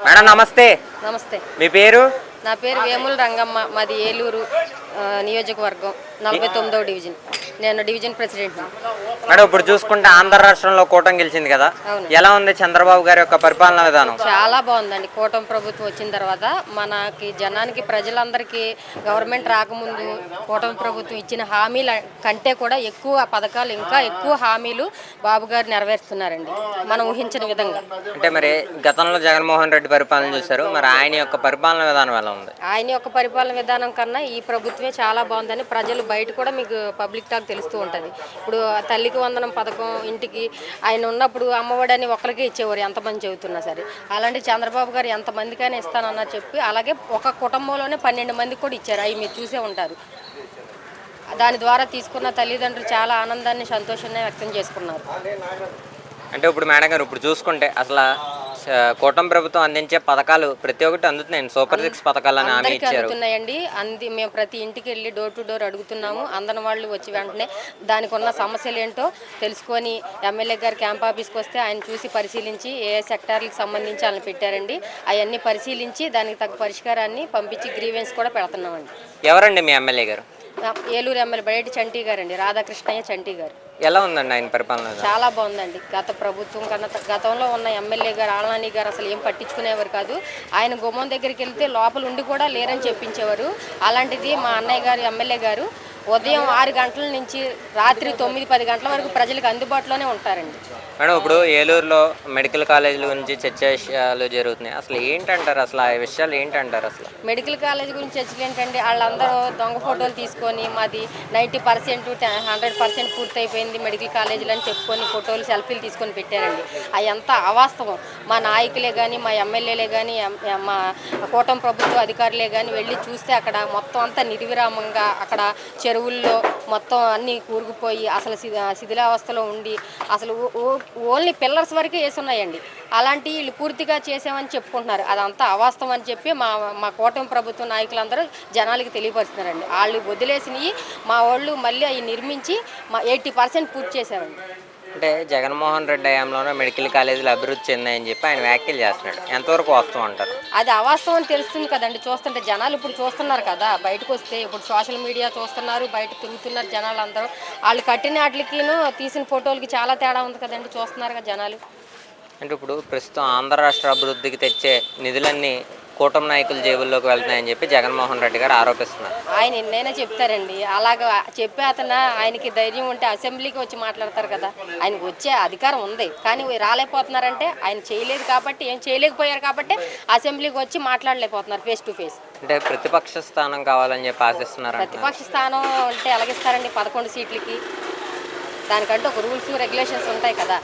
Madam నమస్తే. నమస్తే. మీ పేరు? నా పేరు వేముల రంగమ్మ. మాది ఏలూరు నియోజకవర్గం 49వ డివిజన్. నేను డివిజన్ ప్రెసిడెంట్ని. మేడం ఇప్పుడు చూసుకుంటే ఆంధ్ర రాష్ట్రంలో కూటమి గెలిచింది కదా, అవును. ఎలా ఉంది చంద్రబాబు గారి యొక్క పరిపాలనా విధానం? చాలా బాగుందండి. కూటమి ప్రభుత్వం వచ్చిన తర్వాత మనకి జనానికి ప్రజలందరికీ గవర్నమెంట్ రాకముందు కూటమి ప్రభుత్వం ఇచ్చిన హామీల కంటే కూడా ఎక్కువ పథకాలు, ఇంకా ఎక్కువ హామీలు బాబు గారు నెరవేరుస్తున్నారండి మనం ఊహించిన విధంగా. అంటే మరి గతంలో జగన్మోహన్ రెడ్డి పరిపాలన చూశారు, మరి ఆయన యొక్క పరిపాలన విధానం ఎలా ఉంది? ఆయన యొక్క పరిపాలన విధానం కన్నా ఈ ప్రభుత్వమే చాలా బాగుందని ప్రజలు బయట కూడా మీకు పబ్లిక్ టాక్ తెలుస్తూ ఉంటుంది. ఇప్పుడు తల్లికి వందనం పథకం ఇంటికి ఆయన ఉన్నప్పుడు అమ్మఒడని ఒకరికే ఇచ్చేవారు ఎంతమంది చెబుతున్నా సరే. అలాంటి చంద్రబాబు గారు ఎంతమందికైనా ఇస్తానన్నా చెప్పి అలాగే ఒక కుటుంబంలోనే 12 మందికి కూడా ఇచ్చారు. అవి మీరు చూసే ఉంటారు. దాని ద్వారా తీసుకున్న తల్లిదండ్రులు చాలా ఆనందాన్ని, సంతోషాన్ని వ్యక్తం చేసుకున్నారు. అంటే ఇప్పుడు మేడం గారు ఇప్పుడు చూసుకుంటే అసలు కూటమి ప్రభుత్వం అందించే పథకాలు ప్రతి ఒక్కటి అందుతున్నాయండి. సూపర్ 6 పథకాలని హామీ ఇచ్చారు. అందుతున్నాయండి. మేము ప్రతి ఇంటికి వెళ్ళి డోర్ టు డోర్ అడుగుతున్నాము. అందని వాళ్ళు వచ్చి వెంటనే దానికి ఉన్న సమస్యలు ఏంటో తెలుసుకొని ఎమ్మెల్యే గారు క్యాంప్ ఆఫీస్కి వస్తే ఆయన చూసి పరిశీలించి ఏ సెక్టార్లకు సంబంధించి వాళ్ళని పెట్టారండి. అవన్నీ పరిశీలించి దానికి తగ్గ పరిష్కారాన్ని పంపించి గ్రీవెన్స్ కూడా పెడుతున్నామండి. ఎవరండి మీ ఎమ్మెల్యే గారు? ఏలూరు ఎమ్మెల్యే బడేటి చంటి గారు అండి, రాధాకృష్ణయ్య చంటి గారు. ఎలా ఉందండి ఆయన పరిపాలన? చాలా బాగుందండి. గత ప్రభుత్వం కన్నా గతంలో ఉన్న ఎమ్మెల్యే గారు ఆళ్ళనాని గారు అసలు ఏం పట్టించుకునేవారు కాదు. ఆయన గుమ్మం దగ్గరికి వెళ్తే లోపల ఉండి కూడా లేరని చెప్పించేవారు. అలాంటిది మా అన్నయ్య గారు ఎమ్మెల్యే గారు ఉదయం 6 గంటల నుంచి రాత్రి 9-10 గంటల వరకు ప్రజలకు అందుబాటులోనే ఉంటారండి. మేడం ఇప్పుడు ఏలూరులో మెడికల్ కాలేజీల గురించి చర్చలు జరుగుతున్నాయి, అసలు ఏంటంటారు? అసలు ఆ విషయాలు ఏంటంటారు? అసలు మెడికల్ కాలేజ్ గురించి చర్చలు ఏంటంటే వాళ్ళందరూ దొంగ ఫోటోలు తీసుకొని మాది 90% 100% పూర్తయిపోయింది మెడికల్ కాలేజీలు అని చెప్పుకొని ఫోటోలు సెల్ఫీలు తీసుకొని పెట్టారండి. అవి అంతా అవాస్తవం. మా నాయకులే కానీ, మా ఎమ్మెల్యేలే కానీ, మా కూటమి ప్రభుత్వ అధికారులే కానీ వెళ్ళి చూస్తే అక్కడ మొత్తం అంతా నిర్విరామంగా అక్కడ చెరువుల్లో మొత్తం అన్నీ కూరుకుపోయి అసలు శిథిలావస్థలో ఉండి అసలు ఓన్లీ పిల్లర్స్ వరకే వేసున్నాయండి. అలాంటి వీళ్ళు పూర్తిగా చేసామని చెప్పుకుంటున్నారు. అదంతా అవాస్తవం అని చెప్పి మా కూటమి ప్రభుత్వ నాయకులందరూ జనాలకి తెలియపరుస్తున్నారండి. వాళ్ళు వదిలేసినవి మా వాళ్ళు మళ్ళీ అవి నిర్మించి 80% పూర్తి చేశారండి. అంటే జగన్మోహన్ రెడ్డి హయాంలోనే మెడికల్ కాలేజీలు అభివృద్ధి చెందాయని చెప్పి ఆయన వ్యాఖ్యలు చేస్తున్నాడు, ఎంతవరకు వాస్తవం అంటారు? అది అవాస్తవం అని తెలుస్తుంది కదండి. చూస్తుంటే జనాలు ఇప్పుడు చూస్తున్నారు కదా, బయటకు వస్తే ఇప్పుడు సోషల్ మీడియా చూస్తున్నారు, బయట తిరుగుతున్నారు జనాలు అందరూ. వాళ్ళు కట్టిన వాటికిను తీసిన ఫోటోలకి చాలా తేడా ఉంది కదండి, చూస్తున్నారు కదా జనాలు. అంటే ఇప్పుడు ప్రస్తుతం ఆంధ్ర రాష్ట్ర అభివృద్ధికి తెచ్చే నిధులన్నీ కూటమి నాయకుల జేబుల్లోకి వెళ్తున్నాయని చెప్పి జగన్మోహన్ రెడ్డి గారు ఆరోపిస్తున్నారు. ఆయన ఎన్నైనా చెప్తారండి. అలాగా చెప్పే ఆయనకి ధైర్యం ఉంటే అసెంబ్లీకి వచ్చి మాట్లాడతారు కదా. ఆయనకు వచ్చే అధికారం ఉంది కానీ రాలేకపోతున్నారంటే ఆయన చేయలేదు కాబట్టి, ఏం చేయలేకపోయారు కాబట్టి అసెంబ్లీకి వచ్చి మాట్లాడలేకపోతున్నారు ఫేస్ టు ఫేస్. అంటే ప్రతిపక్ష స్థానం కావాలని చెప్పి ఆశిస్తున్నారు. ప్రతిపక్ష స్థానం అంటే ఎలాగిస్తారండి? 11 సీట్లకి దానికంటే ఒక రూల్స్ రెగ్యులేషన్స్ ఉంటాయి కదా.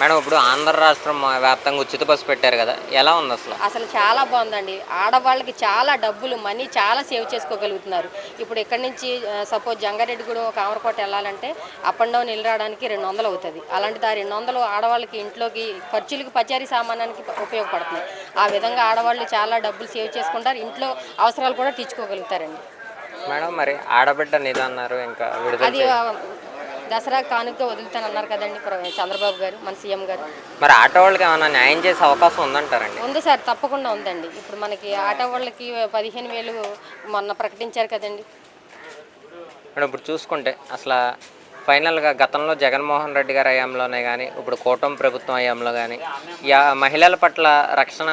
మేడం ఇప్పుడు ఆంధ్ర రాష్ట్రం వ్యాప్తంగా ఉచిత బస్సు పెట్టారు కదా, ఎలా ఉంది అసలు? అసలు చాలా బాగుందండి. ఆడవాళ్ళకి చాలా డబ్బులు మనీ చాలా సేవ్ చేసుకోగలుగుతున్నారు. ఇప్పుడు ఇక్కడి నుంచి సపోజ్ జంగారెడ్డిగూడెం కామరకోట వెళ్ళాలంటే అప్ అండ్ డౌన్ వెళ్ళి రావడానికి 200 అవుతుంది. అలాంటిది ఆ 200 ఆడవాళ్ళకి ఇంట్లోకి ఖర్చులకి పచారీ సామానానికి ఉపయోగపడుతున్నాయి. ఆ విధంగా ఆడవాళ్ళు చాలా డబ్బులు సేవ్ చేసుకుంటారు, ఇంట్లో అవసరాలు కూడా తీర్చుకోగలుగుతారండి. మేడం మరి ఆడబిడ్డ నిధి అన్నారు, ఇంకా అది దసరా కానుక వదులుతానన్నారు కదండి చంద్రబాబు గారు, మన సీఎం గారు. మరి ఆటో వాళ్ళకి ఏమైనా న్యాయం చేసే అవకాశం ఉందంటారండి? ఉంది సార్, తప్పకుండా ఉందండి. ఇప్పుడు మనకి ఆటో వాళ్ళకి 15,000 మొన్న ప్రకటించారు కదండి. మేడం ఇప్పుడు చూసుకుంటే అసలు ఫైనల్గా గతంలో జగన్మోహన్ రెడ్డి గారి హయాంలోనే కానీ ఇప్పుడు కూటమి ప్రభుత్వం హయాంలో కానీ మహిళల పట్ల రక్షణ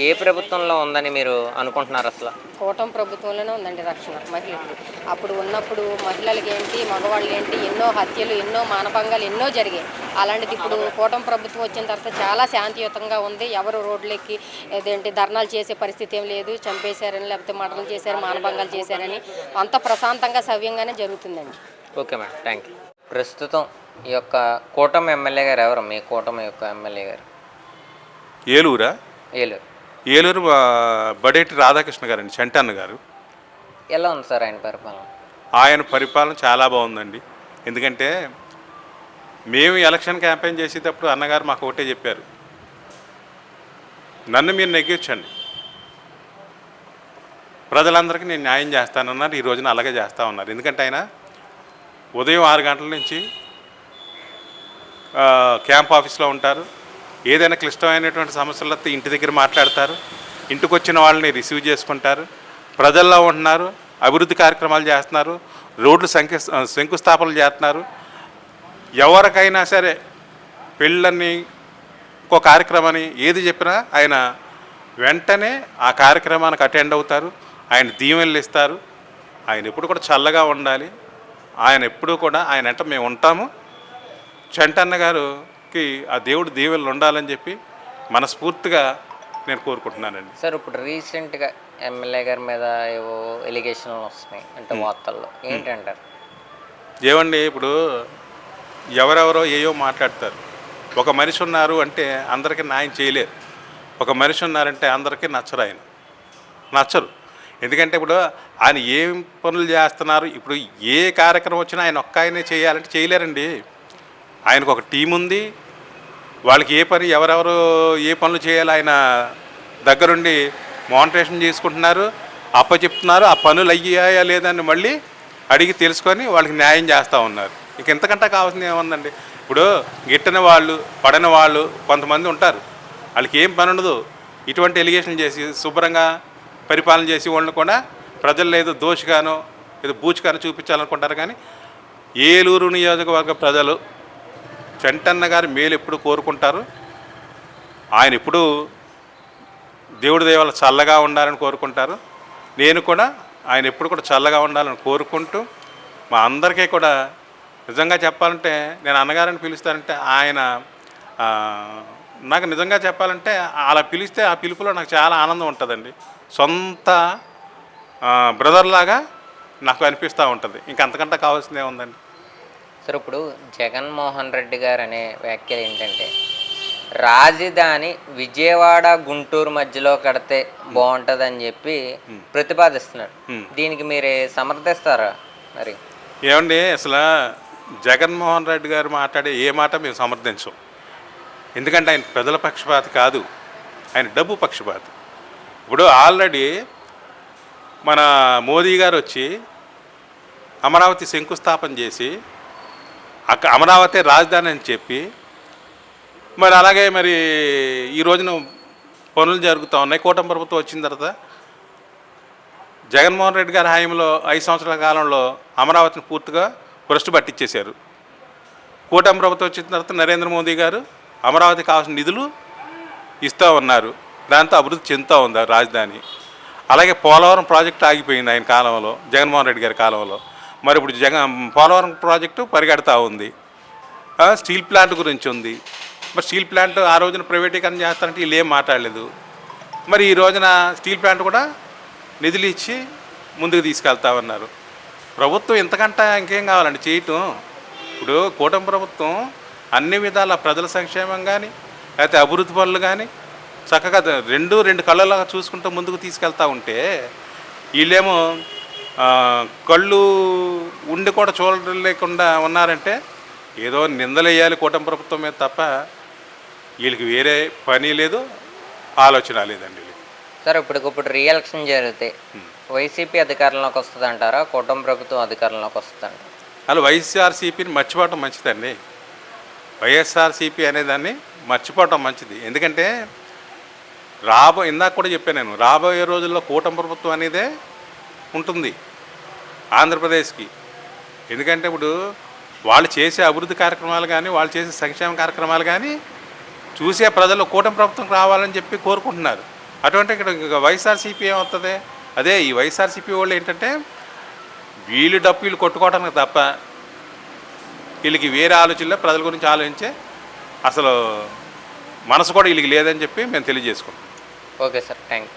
ఏ ప్రభుత్వంలో ఉందని మీరు అనుకుంటున్నారు? అసలు కూటమి ప్రభుత్వంలోనే ఉందండి రక్షణ మహిళలకు. అప్పుడు ఉన్నప్పుడు మహిళలకి ఏంటి, మగవాళ్ళు ఏంటి, ఎన్నో హత్యలు, ఎన్నో మానభంగాలు ఎన్నో జరిగాయి. అలాంటిది ఇప్పుడు కూటమి ప్రభుత్వం వచ్చిన తర్వాత చాలా శాంతియుతంగా ఉంది. ఎవరు రోడ్లెక్కి ధర్నాలు చేసే పరిస్థితి ఏం లేదు. చంపేశారని లేకపోతే మర్డర్లు చేశారు, మానభంగాలు చేశారని అంత ప్రశాంతంగా సవ్యంగానే జరుగుతుందండి. Okay madam, thank you. ప్రస్తుతం ఈ యొక్క కూటమి ఎమ్మెల్యే గారు ఎవరు? మీ కూటమి యొక్క ఎమ్మెల్యే గారు ఏలూరా? ఏలూరు బడేటి రాధాకృష్ణ గారండి, చంటన్న గారు. ఎలా ఉంది సార్ ఆయన పరిపాలన? ఆయన పరిపాలన చాలా బాగుందండి. ఎందుకంటే మేము ఎలక్షన్ క్యాంపెయిన్ చేసేటప్పుడు అన్నగారు మాకు ఒకటే చెప్పారు, నన్ను మీరు నెగ్గించండి, ప్రజలందరికీ నేను న్యాయం చేస్తానన్నారు. ఈ రోజున అలాగే చేస్తూ ఉన్నారు. ఎందుకంటే ఆయన ఉదయం 6 గంటల నుంచి క్యాంప్ ఆఫీస్లో ఉంటారు, ఏదైనా క్లిష్టమైనటువంటి సమస్యలు వస్తే ఇంటి దగ్గర మాట్లాడతారు, ఇంటికి వచ్చిన వాళ్ళని రిసీవ్ చేసుకుంటారు, ప్రజల్లో ఉంటున్నారు, అభివృద్ధి కార్యక్రమాలు చేస్తున్నారు, రోడ్లు శంకుస్థాపనలు చేస్తున్నారు. ఎవరికైనా సరే పెళ్ళని ఇంకో కార్యక్రమాన్ని ఏది చెప్పినా ఆయన వెంటనే ఆ కార్యక్రమానికి అటెండ్ అవుతారు, ఆయన దీవెనలు ఇస్తారు. ఆయన ఎప్పుడు కూడా చల్లగా ఉండాలి, ఆయన ఎప్పుడూ కూడా ఆయన వెంట మేము ఉంటాము. చంటన్న గారికి ఆ దేవుడు దీవెనలు ఉండాలని చెప్పి మనస్ఫూర్తిగా నేను కోరుకుంటున్నానండి. సార్ ఇప్పుడు రీసెంట్గా ఎమ్మెల్యే గారి మీద ఏవో ఎలిగేషన్లు వస్తున్నాయి అంటే వార్తల్లో, ఏంటంటారు? ఏమండి, ఇప్పుడు ఎవరెవరో ఏయో మాట్లాడతారు. ఒక మనిషి ఉన్నారు అంటే అందరికీ న్యాయం చేయలేరు. ఒక మనిషి ఉన్నారంటే అందరికీ నచ్చరు. ఎందుకంటే ఇప్పుడు ఆయన ఏం పనులు చేస్తున్నారు, ఇప్పుడు ఏ కార్యక్రమం వచ్చినా ఆయన ఒక్క ఆయనే చేయాలంటే చేయలేరండి. ఆయనకు ఒక టీం ఉంది, వాళ్ళకి ఏ పని ఎవరెవరు ఏ పనులు చేయాలో ఆయన దగ్గరుండి మానిటరేషన్ చేసుకుంటున్నారు, అప్పచెప్తున్నారు. ఆ పనులు అయ్యాయా లేదని మళ్ళీ అడిగి తెలుసుకొని వాళ్ళకి న్యాయం చేస్తూ ఉన్నారు. ఇంక ఎంతకంటే కావాల్సింది ఏముందండి? ఇప్పుడు గిట్టని వాళ్ళు పడని వాళ్ళు కొంతమంది ఉంటారు, వాళ్ళకి ఏం పని ఉండదు, ఇటువంటి ఎలిగేషన్ చేసి శుభ్రంగా పరిపాలన చేసి వాళ్ళని కూడా ప్రజల్లో ఏదో దోషిగానో ఏదో బూచిగానో చూపించాలనుకుంటారు. కానీ ఏలూరు నియోజకవర్గ ప్రజలు చంటన్న గారి మేలు ఎప్పుడు కోరుకుంటారు. ఆయన ఎప్పుడు దేవుడి దయవల్ల చల్లగా ఉండాలని కోరుకుంటారు. నేను కూడా ఆయన ఎప్పుడు కూడా చల్లగా ఉండాలని కోరుకుంటూ మా అందరికీ కూడా నిజంగా చెప్పాలంటే నేను అన్నగారని పిలుస్తానంటే ఆయన నాకు నిజంగా చెప్పాలంటే అలా పిలిస్తే ఆ పిలుపులో నాకు చాలా ఆనందం ఉంటుందండి. సొంత బ్రదర్ లాగా నాకు అనిపిస్తూ ఉంటుంది. ఇంకంతకంటే కావాల్సిందే ఉందండి. సార్ ఇప్పుడు జగన్మోహన్ రెడ్డి గారు అనే వ్యాఖ్యలు ఏంటంటే రాజధాని విజయవాడ గుంటూరు మధ్యలో కడితే బాగుంటుందని చెప్పి ప్రతిపాదిస్తున్నారు. దీనికి మీరు సమర్థిస్తారా? మరి ఏమండి, అసలు జగన్మోహన్ రెడ్డి గారు మాట్లాడే ఏ మాట మేము సమర్థించం. ఎందుకంటే ఆయన ప్రజల పక్షపాతి కాదు, ఆయన డబ్బు పక్షపాతి. ఇప్పుడు ఆల్రెడీ మన మోదీ గారు వచ్చి అమరావతి శంకుస్థాపన చేసి అమరావతి రాజధాని అని చెప్పి మరి అలాగే మరి ఈ రోజున పనులు జరుగుతూ ఉన్నాయి. కూటమి ప్రభుత్వం వచ్చిన తర్వాత జగన్మోహన్ రెడ్డి గారి హాయంలో 5 సంవత్సరాల కాలంలో అమరావతిని పూర్తిగా భ్రష్టు పట్టించేశారు. కూటమి ప్రభుత్వం వచ్చిన తర్వాత నరేంద్ర మోదీ గారు అమరావతికి కావాల్సిన నిధులు ఇస్తూ ఉన్నారు, దాంతో అభివృద్ధి చెందుతూ ఉంది రాజధాని. అలాగే పోలవరం ప్రాజెక్టు ఆగిపోయింది ఆయన కాలంలో, జగన్మోహన్ రెడ్డి గారి కాలంలో. మరి ఇప్పుడు పోలవరం ప్రాజెక్టు పరిగెడతా ఉంది. స్టీల్ ప్లాంట్ గురించి ఉంది. మరి స్టీల్ ప్లాంట్ ఆ రోజున ప్రైవేటీకరణ చేస్తారంటే వీళ్ళు ఏం మాట్లాడలేదు. మరి ఈ రోజున స్టీల్ ప్లాంట్ కూడా నిధులు ఇచ్చి ముందుకు తీసుకెళ్తా ఉన్నారు. ప్రభుత్వం ఇంతకంటే ఇంకేం కావాలండి చేయటం? ఇప్పుడు కూటమి ప్రభుత్వం అన్ని విధాల ప్రజల సంక్షేమం కానీ లేకపోతే అభివృద్ధి పనులు కానీ చక్కగా రెండు కళ్ళలాగా చూసుకుంటూ ముందుకు తీసుకెళ్తూ ఉంటే వీళ్ళేమో కళ్ళు ఉండి కూడా చూడలేకుండా ఉన్నారంటే ఏదో నిందలేయాలి కూటమి ప్రభుత్వం మీద తప్ప వీళ్ళకి వేరే పని లేదు, ఆలోచన లేదండి. సార్ ఇప్పటికిప్పుడు రీఎలక్షన్ జరిగితే వైసీపీ అధికారంలోకి వస్తుంది అంటారా, కూటమి ప్రభుత్వం అధికారంలోకి వస్తుందంట? అలా వైఎస్ఆర్సీపీని మర్చిపోవటం మంచిదండి. వైఎస్ఆర్సీపీ అనేదాన్ని మర్చిపోవటం మంచిది. ఎందుకంటే ఇందాక కూడా చెప్పాను నేను, రాబోయే రోజుల్లో కూటమి ప్రభుత్వం అనేదే ఉంటుంది ఆంధ్రప్రదేశ్కి. ఎందుకంటే ఇప్పుడు వాళ్ళు చేసే అభివృద్ధి కార్యక్రమాలు కానీ వాళ్ళు చేసే సంక్షేమ కార్యక్రమాలు కానీ చూసే ప్రజలు కూటమి ప్రభుత్వం రావాలని చెప్పి కోరుకుంటున్నారు. అటువంటి ఇక్కడ వైఎస్ఆర్సీపీ ఏమవుతుంది? అదే ఈ వైఎస్ఆర్సీపీ వాళ్ళు ఏంటంటే వీళ్ళు డబ్బులు కొట్టుకోవడానికి తప్ప వీళ్ళకి వేరే ఆలోచనలే, ప్రజల గురించి ఆలోచించే అసలు మనసు కూడా వీళ్ళకి లేదని చెప్పి మేము తెలియజేసుకుంటాం. Okay sir, thank you.